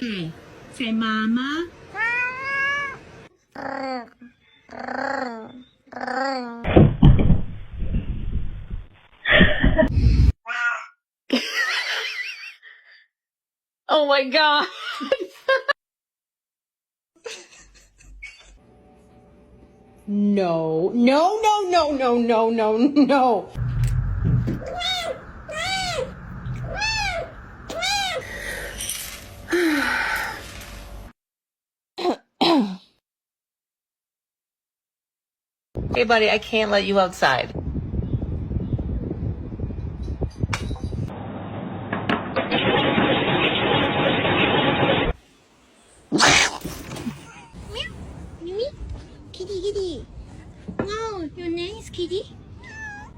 Okay. Say mama. Oh my god. No, no, no, no, no, no, no, no. Hey buddy, I can't let you outside. Mimi? Kitty, kitty. Wow, your name is Kitty?